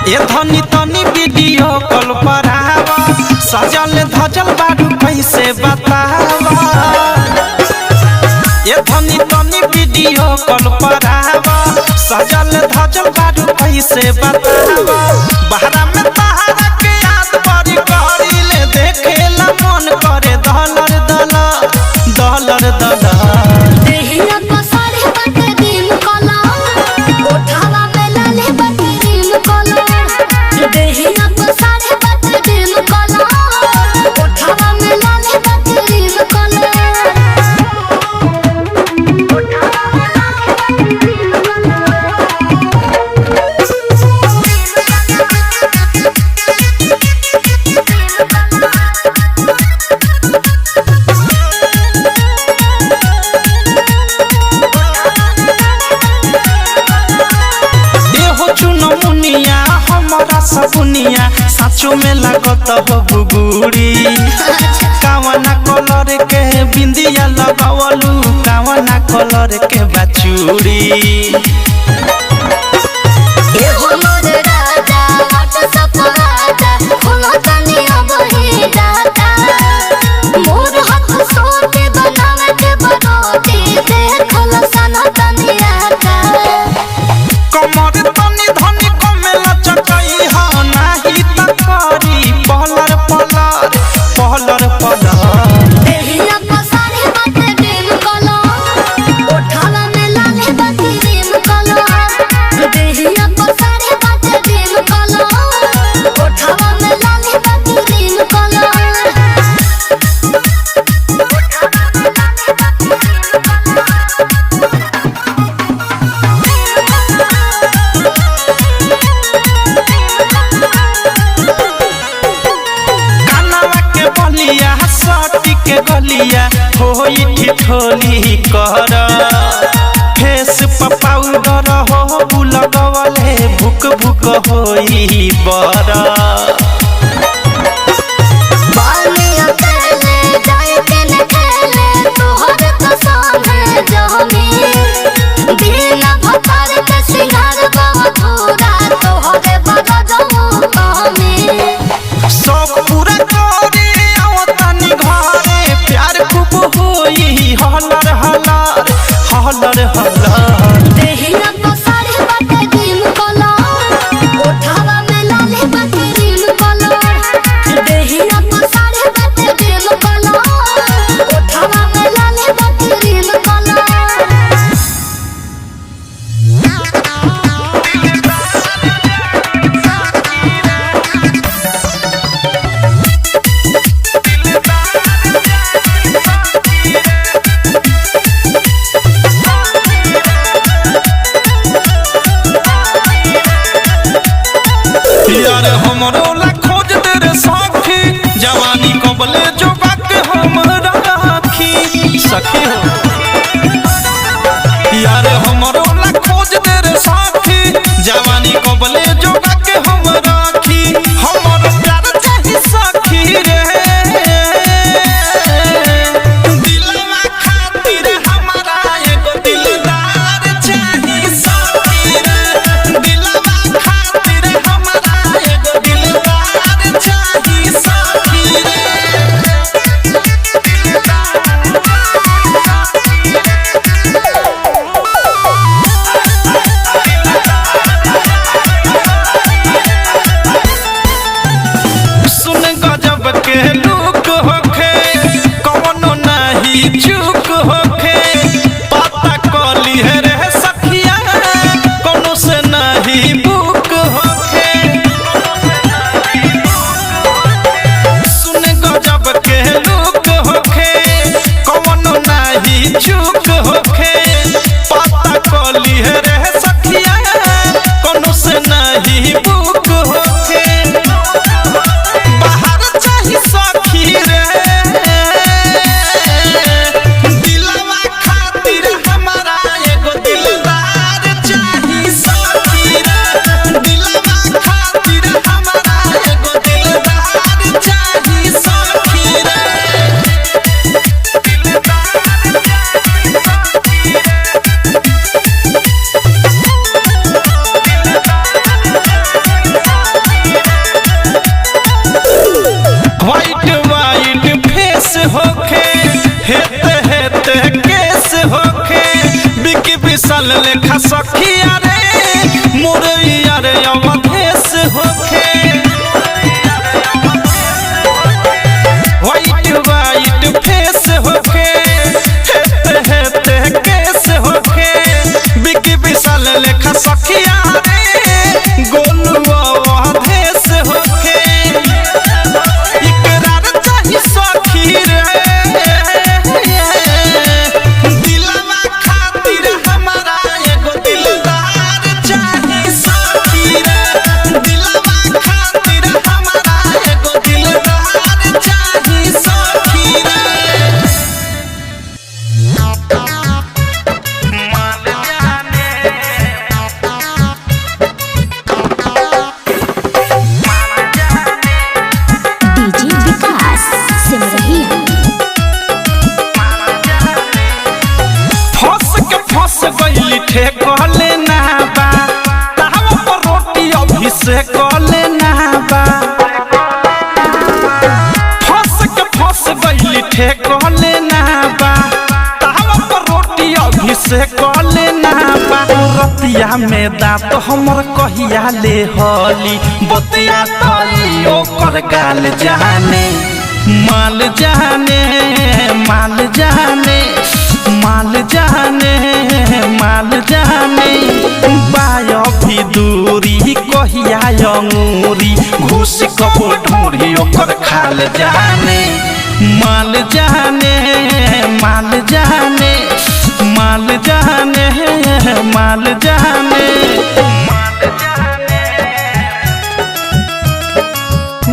ये धनी तनी वीडियो कॉल पर आवा, सजल धजल बारू कैसे बतावा। ये धनी तनी वीडियो कॉल पर आवा, सजल धजल बारू कैसे बतावा। बहरा में तहरा के याद बड़ी करी ले, देखेला मन करे दलर दलर दलर दलर। सपुनिया साचो में लागत हो बुगुड़ी, कावना कलर के बिंदिया लगावलू, कावना कलर के बाचूड़ी। के गलिया होई ठिठोली कर, फेस पर पाउडर हो लगवले भुक भुक होई बरा। हलर हलर हलर हलर देहिया पसारे बाटे दिल कलर, ओठावा में लाले बाटे दिल कलर। देहिया पसारे बाटे दिल कलर, ओठावा में लाले बाटे दिल कलर। यार हमरो ला खोज तेरे साथी, जवानी कबले जो बात हम राखी सखी हो। यार हमरो ला खोज तेरे साथी, जवानी कबले जो बात हम राखी। हमर प्यार चाही सखी रे, दिलवा खातिर हमारा एगो दिलदार चाही सखी रे। दिलवा खातिर सखिया रे मोरैया रे अवधेश होखे व्हाइट व्हाइट फेस होखे हेते केस होखे बिकी विशाल लेखा सखिया रे गोलुआ अवधेश होखे इकरार चाही सखी रे दिलवा खातिर हमारा एगो दिलदार चाही सखी रे दिलवा खातिर हमारा एगो दिलदार चाही सखी रे डीजे विकास सिमरहिया फंस गईली ठेकले ना बा तावा पर रोटी अभिषेक ले ना बा फंस गईली ठेकले ना बा तावा पर रोटी अभिषेक ले ना बा रतिया में दांत हमर कहिया ले हली बतिया तली ओकर गाल जाने माल जाने माल जाने माल जाने माल जाने बायो भी दूरी कहिया अंगूरी घुस कबो ढूंढी ओकर खाल जाने माल जाने माल जाने माल जाने माल जाने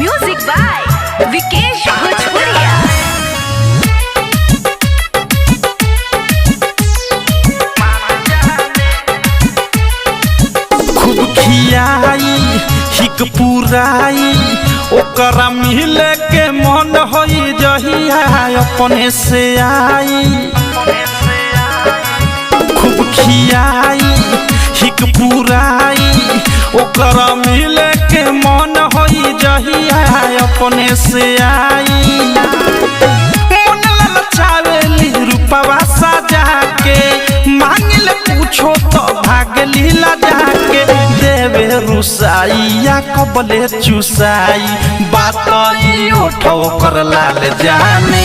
म्यूजिक बाय विकेश भोजपुरिया। खूब खियाई हिक पुराई ओकरा मिले के मन होई जहिया अपने से आई खूब खियाई हिक पुराई ओकरा मिले के मन होई जहिया अपने से आई मन ललचावेली रूपवा सजा के मांगिल पूछो तो भागली लजा के देवे रुसाइया कबले चुसाई बात ई उठो कर लाल जाने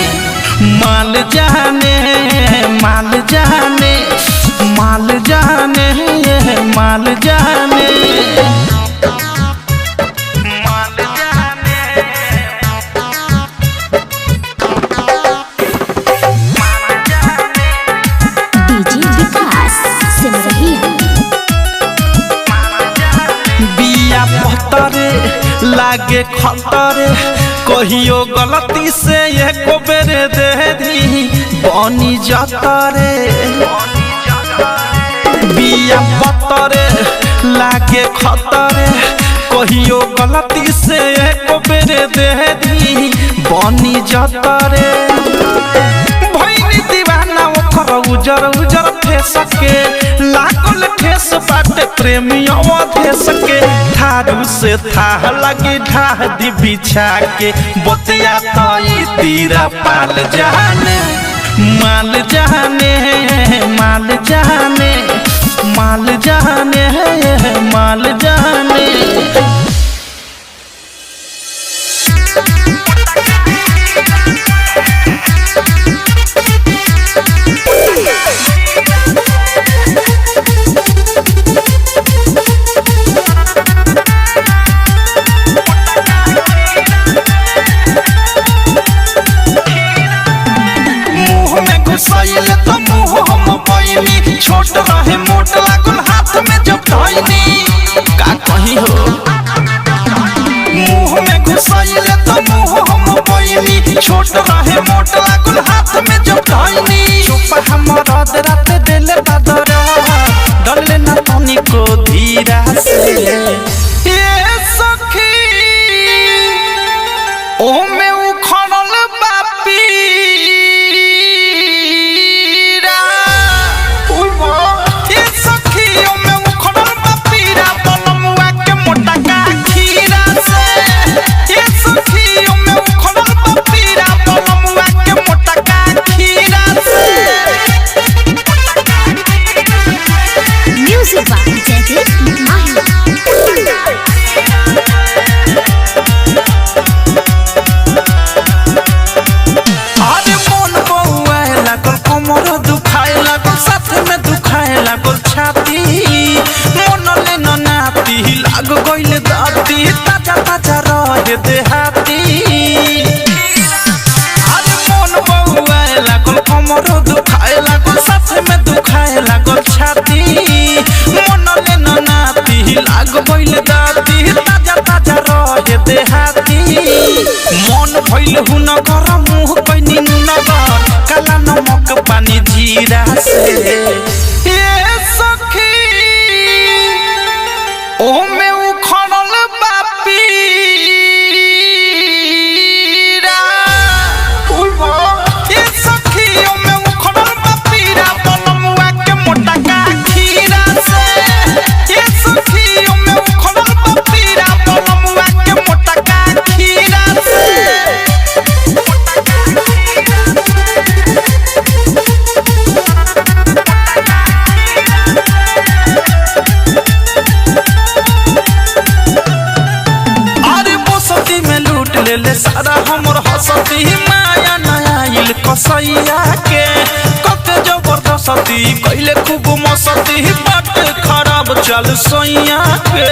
माल जाने माल जाने माल जाने माल जाने डीजे विकास सिमरहिया बिया पतरे लागे खतरे कहियो गलती से एको बेरे दे दी बनी जतरे बिया पतरे लागे खतरे कहियो गलती से एको बेरे दे दी बनी जतरे भइनी दीवाना ओकर उजर उजर फेस के लागल ठेस बाटे प्रेमी अवधेश के थारू से थाह लगी ढाह दी बिछा के बतिया तई तीरा पाल जाने माल जाने माल जाने माल जाने माल जाने घुसाइले तो मुँह हम पैनी छोट रहे मोट लागल हाथ में जब धइनी का कही हो मुँह में घुसाइले तो मुँह हम पैनी छोट रहे मोट लागल हाथ में जब धइनी चुप हमर रात देले बादर डरले ना तनी को धीरा से ये सखी ओ में उखड़ल बापी राती ताजा ताजा रहे देहाती अरे मन बउआए लागल कमर दुखाए लागल साथ में दुखाए लागल छाती मन लेना नाती लाग गइल दाती ताजा ताजा रहे देहाती मन भइल हुनगर मुँह कैनी नगर काला नमक पानी जीरा से ये सखी ओ में उखड़ल बापीरा ये सखी ओ में उखड़ल बापीरा बनमुआ के मोटा का खीरा से ये सखी ओ में उखड़ल बापीरा बनमुआ के मोटा का खीरा से ले सारा हमर हसती माया नया इल कसैया के कते जबरदस्ती कैले खूब मस्ती बात खराब चल सैया के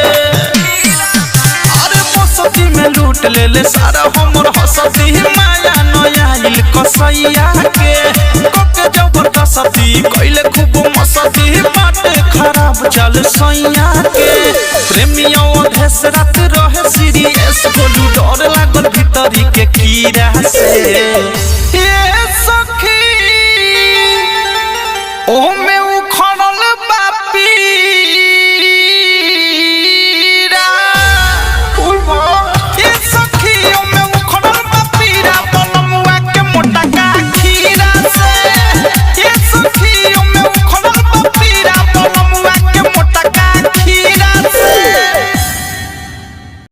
अरे मस्ती में लूट ले सारा हमर हसती माया नया इल कसैया के कते जबरदस्ती कैले खूब मस्ती बात खराब चल सैया के प्रेमियों अधेस रात रहे सीरियस बोलू डर लागल भीतरी के कीड़ा से